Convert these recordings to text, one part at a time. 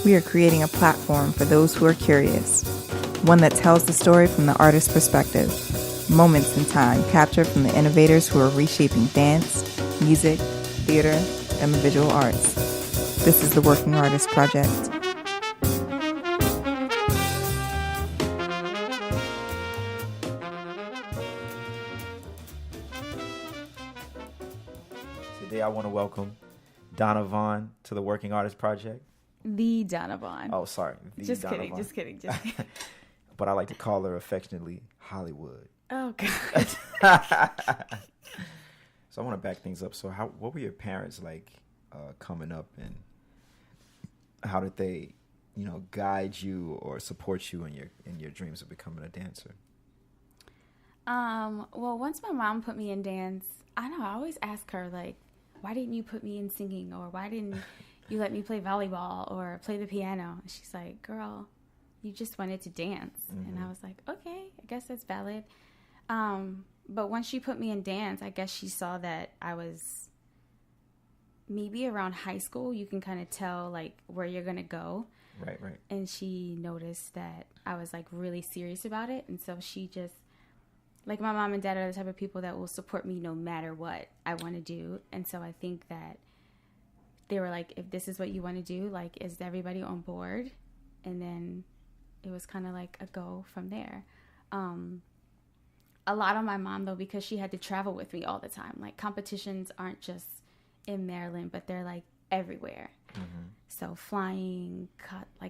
We are creating a platform for those who are curious, one that tells the story from the artist's perspective, moments in time captured from the innovators who are reshaping dance, music, theater, and the visual arts. This is the Working Artist Project. Today I want to welcome Donna Vaughn to the Working Artist Project. The Donna Vaughn. Oh, sorry. Just kidding. But I like to call her affectionately Hollywood. Oh, God. So I want to back things up. So what were your parents like coming up, and how did they, guide you or support you in your dreams of becoming a dancer? Well, once my mom put me in dance, I always ask her, like, why didn't you put me in singing, or why didn't you let me play volleyball or play the piano? And she's like, girl, you just wanted to dance. Mm-hmm. And I was like, okay, I guess that's valid. But once she put me in dance, I guess she saw that I was maybe around high school. You can kind of tell like where you're going to go. Right. And she noticed that I was like really serious about it. And so she just, like, my mom and dad are the type of people that will support me no matter what I want to do. And so I think that they were like, if this is what you want to do, like, is everybody on board? And then it was kind of like a go from there. A lot on my mom, though, because she had to travel with me all the time. Like, competitions aren't just in Maryland, but they're like everywhere. Mm-hmm. So flying,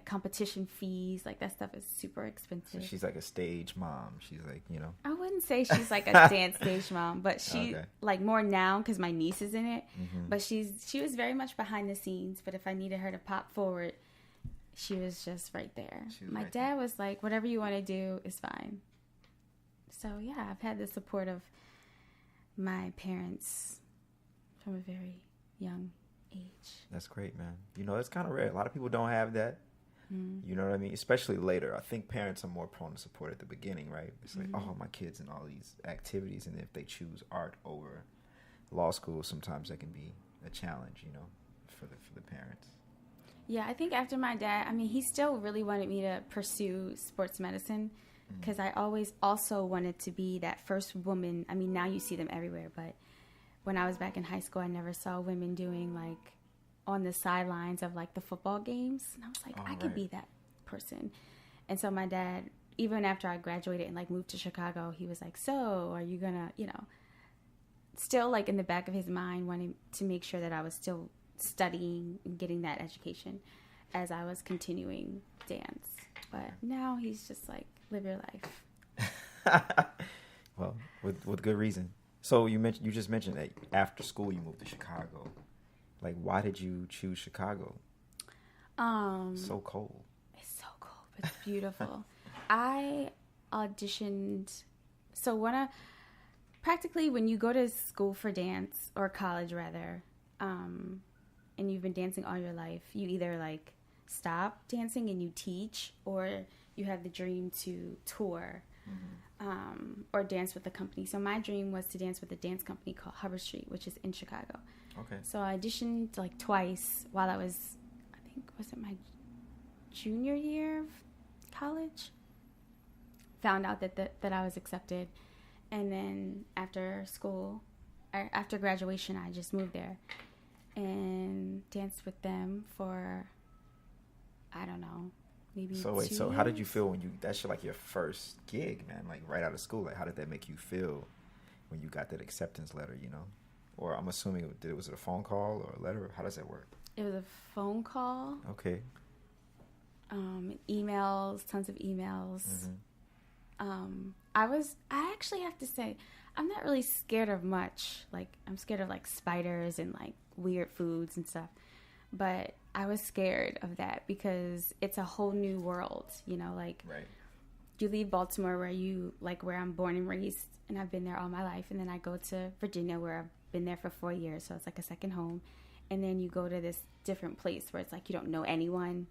competition fees, like that stuff is super expensive. So she's like a stage mom. She's like, I wouldn't say she's like a dance stage mom, but she like more now because my niece is in it. Mm-hmm. But she was very much behind the scenes. But if I needed her to pop forward, she was just right there. My dad was like, whatever you want to do is fine. So yeah, I've had the support of my parents from a very young age. That's great, man. It's kind of rare. A lot of people don't have that. Mm. You know what I mean? Especially later. I think parents are more prone to support at the beginning, right? It's like, oh, my kid's in all these activities, and if they choose art over law school, sometimes that can be a challenge, for the parents. Yeah, I think after my dad, he still really wanted me to pursue sports medicine because I always also wanted to be that first woman. Now you see them everywhere, but when I was back in high school, I never saw women doing, like, on the sidelines of, like, the football games. And I was like, I could be that person. And so my dad, even after I graduated and, like, moved to Chicago, he was like, so are you going to, still, like, in the back of his mind, wanting to make sure that I was still studying and getting that education as I was continuing dance. But now he's just like, live your life. Well, with good reason. So you just mentioned that after school you moved to Chicago. Like, why did you choose Chicago? So cold. It's so cold, but it's beautiful. I auditioned. So when you go to school for dance, or college rather, and you've been dancing all your life, you either like stop dancing and you teach, or you have the dream to tour. Mm-hmm. Or dance with a company. So my dream was to dance with a dance company called Hubbard Street, which is in Chicago. Okay. So I auditioned like twice while I was, was it my junior year of college? Found out that I was accepted. And then after graduation, I just moved there and danced with them for, I don't know, maybe 2 years. So how did you feel when that's like your first gig, man, like right out of school? Like, how did that make you feel when you got that acceptance letter, Or I'm assuming, was it a phone call or a letter? How does that work? It was a phone call. Okay. Emails, tons of emails. Mm-hmm. I actually have to say, I'm not really scared of much. Like, I'm scared of like spiders and like weird foods and stuff. But I was scared of that because it's a whole new world, like right. You leave Baltimore where I'm born and raised, and I've been there all my life. And then I go to Virginia where I've been there for 4 years. So it's like a second home. And then you go to this different place where it's like, you don't know anyone.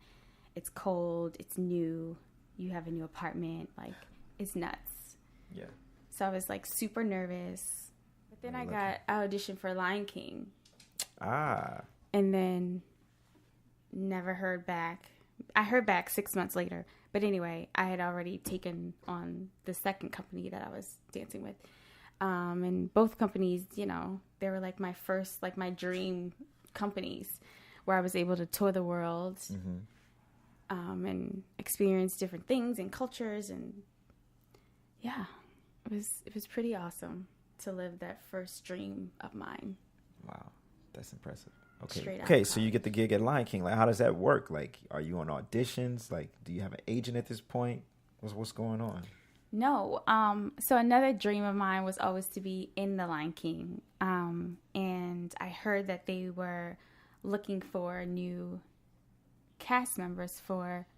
It's cold. It's new. You have a new apartment. Like, it's nuts. Yeah. So I was like super nervous. But then I auditioned for Lion King. Ah. And then never heard back I heard back 6 months later. But anyway, I had already taken on the second company that I was dancing with. And both companies, you know, they were like my first, like my dream companies where I was able to tour the world and experience different things and cultures. And yeah, it was pretty awesome to live that first dream of mine. Wow, that's impressive. Okay. Okay, so you get the gig at Lion King. Like, how does that work? Like, are you on auditions? Like, do you have an agent at this point? What's going on? No. So another dream of mine was always to be in the Lion King. And I heard that they were looking for new cast members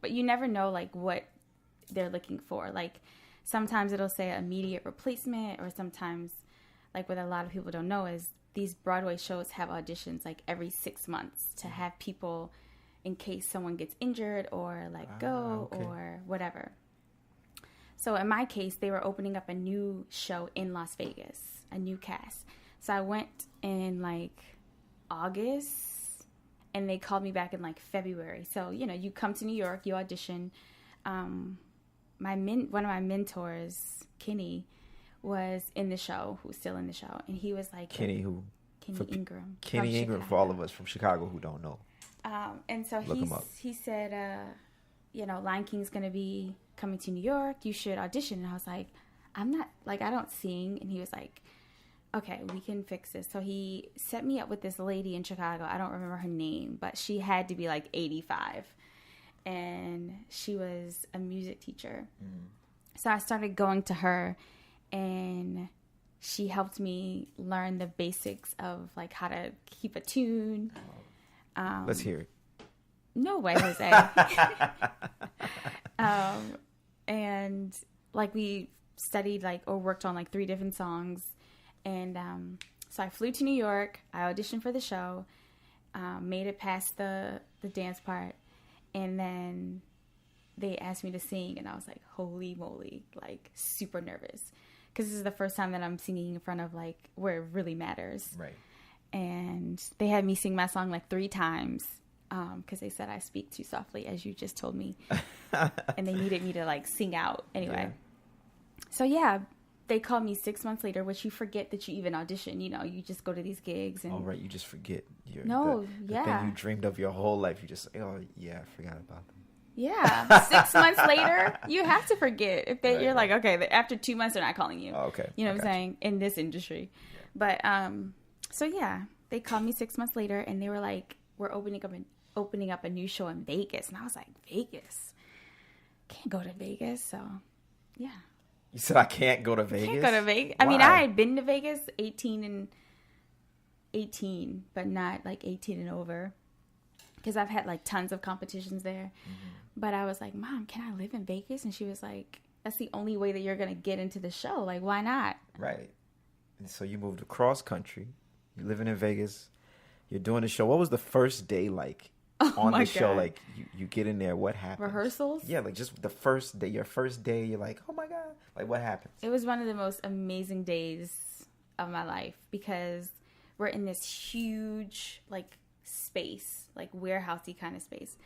but you never know like what they're looking for. Like sometimes it'll say immediate replacement, or sometimes like what a lot of people don't know is these Broadway shows have auditions like every 6 months to have people in case someone gets injured or let go or whatever. So in my case, they were opening up a new show in Las Vegas, a new cast. So I went in like August and they called me back in like February. So, you know, you come to New York, you audition. One of my mentors, Kenny, was in the show, who's still in the show. And he was like... Kenny who? Kenny Ingram. Kenny Ingram, for all of us from Chicago who don't know. And so he said, you know, Lion King's going to be coming to New York. You should audition. And I was like, I'm not, like, I don't sing. And he was like, okay, we can fix this. So he set me up with this lady in Chicago. I don't remember her name, but she had to be like 85. And she was a music teacher. So I started going to her, and she helped me learn the basics of like how to keep a tune. Let's hear it. No way, Jose. And like we studied like or worked on like 3 different songs. And so I flew to New York. I auditioned for the show, made it past the dance part. And then they asked me to sing. And I was like, holy moly, like super nervous. Because this is the first time that I'm singing in front of like where it really matters. Right. And they had me sing my song like 3 times. Because they said I speak too softly, as you just told me. And they needed me to like sing out anyway. Yeah. So yeah, they called me 6 months later, which you forget that you even audition. You know, you just go to these gigs. And... Oh, right. You just forget. The thing you dreamed of your whole life. You just, oh, yeah, I forgot about them. Yeah. 6 months later, you have to forget. If they, you're like, okay, after 2 months, they're not calling you. Oh, okay. You know what I'm saying? In this industry. Yeah. But, so yeah, they called me 6 months later, and they were like, we're opening up a new show in Vegas. And I was like, Vegas? Can't go to Vegas. So, yeah. You said I can't go to Vegas? Can't go to Vegas. Why? I mean, I had been to Vegas 18, but not like 18 and over. Because I've had like tons of competitions there. Mm-hmm. But I was like, Mom, can I live in Vegas? And she was like, that's the only way that you're going to get into the show. Like, why not? Right. And so you moved across country. You're living in Vegas. You're doing the show. What was the first day like on the show? Like, you get in there. What happens? Rehearsals? Yeah, like just the first day. Your first day, you're like, oh, my God. Like, what happens? It was one of the most amazing days of my life because we're in this huge, like, space, like warehousey kind of space.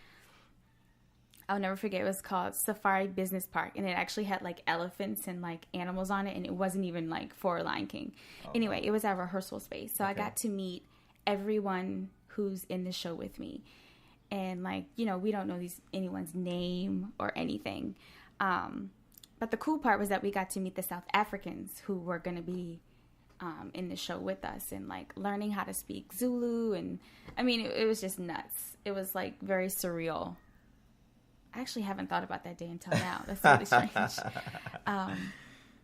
I'll never forget. It was called Safari Business Park, and it actually had like elephants and like animals on it, and it wasn't even like for Lion King. Anyway, it was our rehearsal space, so I got to meet everyone who's in the show with me, and like, you know, we don't know anyone's name or anything, but the cool part was that we got to meet the South Africans who were going to be in the show with us, and like learning how to speak Zulu. And I mean, it was just nuts. It was like very surreal. I actually haven't thought about that day until now. That's really strange.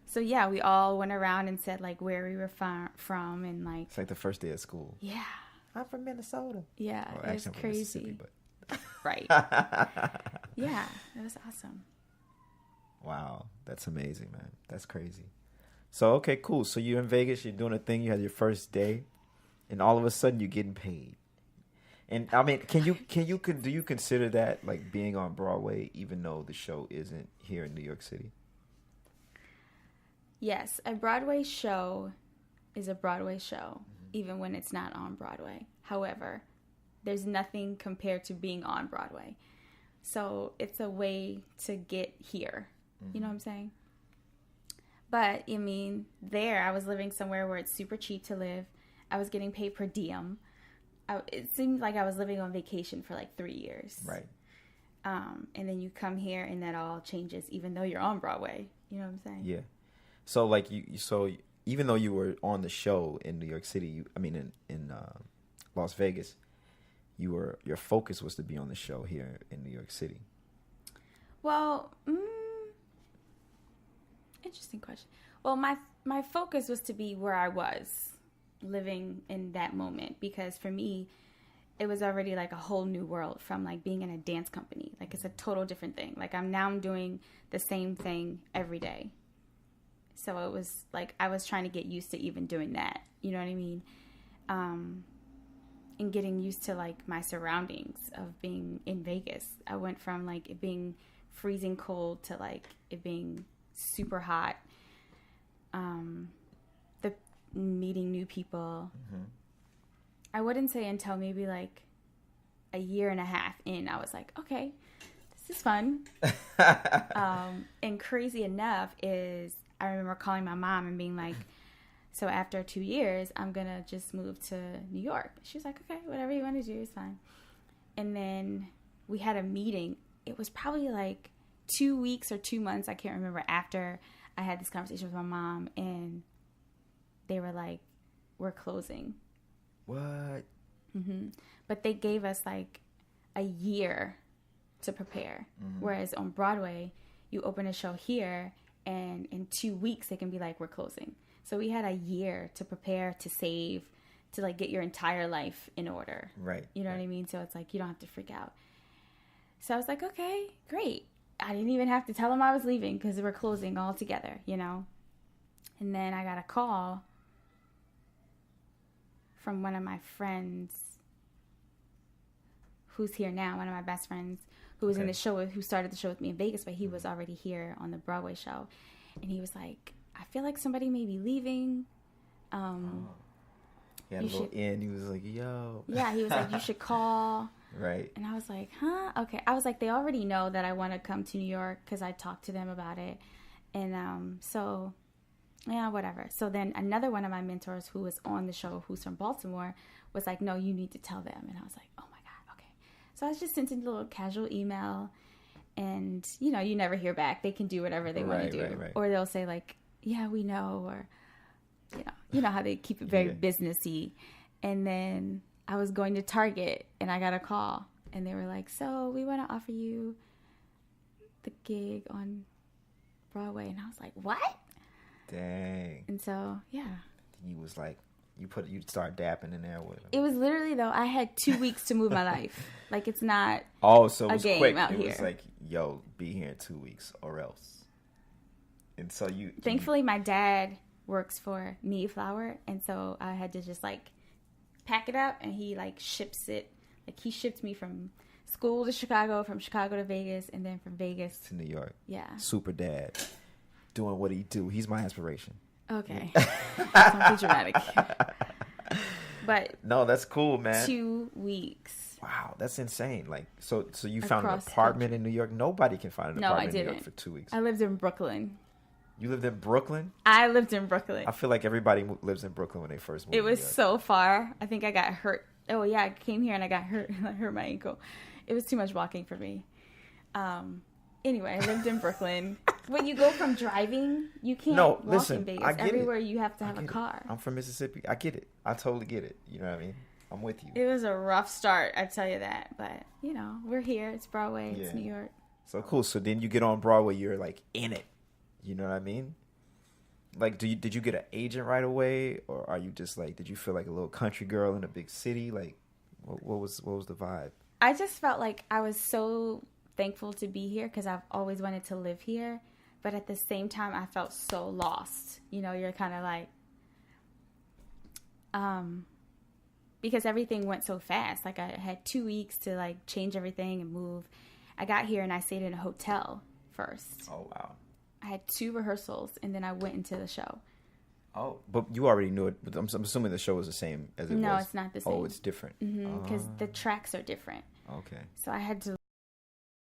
So yeah, we all went around and said like where we were from, and like it's like the first day of school. Yeah, I'm from Minnesota. Yeah, well, it was crazy. But... right. Yeah, it was awesome. Wow, that's amazing, man. That's crazy. So, okay, cool. So you're in Vegas, you're doing a thing, you had your first day, and all of a sudden you're getting paid. And I mean, do you consider that like being on Broadway, even though the show isn't here in New York City? Yes, a Broadway show is a Broadway show, even when it's not on Broadway. However, there's nothing compared to being on Broadway. So it's a way to get here. You know what I'm saying? But, I mean, there I was living somewhere where it's super cheap to live. I was getting paid per diem. It seemed like I was living on vacation for like 3 years. Right. And then you come here and that all changes, even though you're on Broadway. You know what I'm saying? Yeah. So like so even though you were on the show in New York City, in Las Vegas, your focus was to be on the show here in New York City. Well, interesting question. Well, my focus was to be where I was living in that moment, because for me, it was already like a whole new world from like being in a dance company. Like it's a total different thing. Like I'm doing the same thing every day. So it was like I was trying to get used to even doing that. You know what I mean? And getting used to like my surroundings of being in Vegas. I went from like it being freezing cold to like it being super hot. The meeting new people. Mm-hmm. I wouldn't say until maybe like a year and a half in, I was like, okay, this is fun. And crazy enough is I remember calling my mom and being like, so after 2 years, I'm going to just move to New York. She was like, okay, whatever you want to do is fine. And then we had a meeting. It was probably like 2 weeks or 2 months, I can't remember, after I had this conversation with my mom. And they were like, we're closing. What? Mm-hmm. But they gave us like a year to prepare. Mm-hmm. Whereas on Broadway, you open a show here and in 2 weeks they can be like, we're closing. So we had a year to prepare, to save, to like get your entire life in order. Right. You know what I mean? So it's like, you don't have to freak out. So I was like, okay, great. I didn't even have to tell them I was leaving because we're closing all together, you know? And then I got a call from one of my friends who's here now, one of my best friends, who was in the show, who started the show with me in Vegas, but he was already here on the Broadway show. And he was like, I feel like somebody may be leaving. He had a little in. He was like, yo. Yeah, he was like, you should call. Right. And I was like, huh? Okay. I was like, they already know that I want to come to New York because I talked to them about it. And so... yeah, whatever. So then another one of my mentors who was on the show, who's from Baltimore, was like, no, you need to tell them. And I was like, oh my God, okay. So I was just sending a little casual email, and, you know, you never hear back. They can do whatever they want to do. Right. Or they'll say like, yeah, we know, or, you know how they keep it very businessy. And then I was going to Target and I got a call and they were like, so we want to offer you the gig on Broadway. And I was like, what? Dang. And so, yeah. He was like, you start dapping in there with him. It was literally, though, I had 2 weeks to move my life. Like, it's not so it was a game quick. out it here. Was like, yo, be here in 2 weeks or else. And so thankfully, my dad works for Mayflower, and so I had to just, like, pack it up, and he, like, ships it. Like, he shipped me from school to Chicago, from Chicago to Vegas, and then from Vegas to New York. Yeah. Super dad. Doing what he do. He's my inspiration. Okay. Don't be dramatic. But no, that's cool, man. 2 weeks. Wow, that's insane. Like, so you found an apartment in New York? Nobody can find an apartment in New York for 2 weeks. I lived in Brooklyn. You lived in Brooklyn? I lived in Brooklyn. I feel like everybody lives in Brooklyn when they first moved. It was so far. I think I got hurt. Oh yeah, I came here and I got hurt. I hurt my ankle. It was too much walking for me. Anyway, I lived in Brooklyn. When you go from driving, you can't walk in Vegas. Everywhere you have to have a car. I'm from Mississippi. I get it. I totally get it. You know what I mean? I'm with you. It was a rough start, I tell you that. But, you know, we're here. It's Broadway. It's New York. So cool. So then you get on Broadway. You're like in it. You know what I mean? Like, did you get an agent right away? Or are you just like, did you feel like a little country girl in a big city? Like, what was the vibe? I just felt like I was so thankful to be here because I've always wanted to live here, but at the same time I felt so lost. You know, you're kind of like because everything went so fast. Like I had 2 weeks to like change everything and move. I got here and I stayed in a hotel first. Oh wow. I had 2 rehearsals and then I went into the show. Oh, but you already knew it. I'm assuming the show was the same as it was. No, it's not the same. Oh, it's different. Because the tracks are different. Okay. So I had to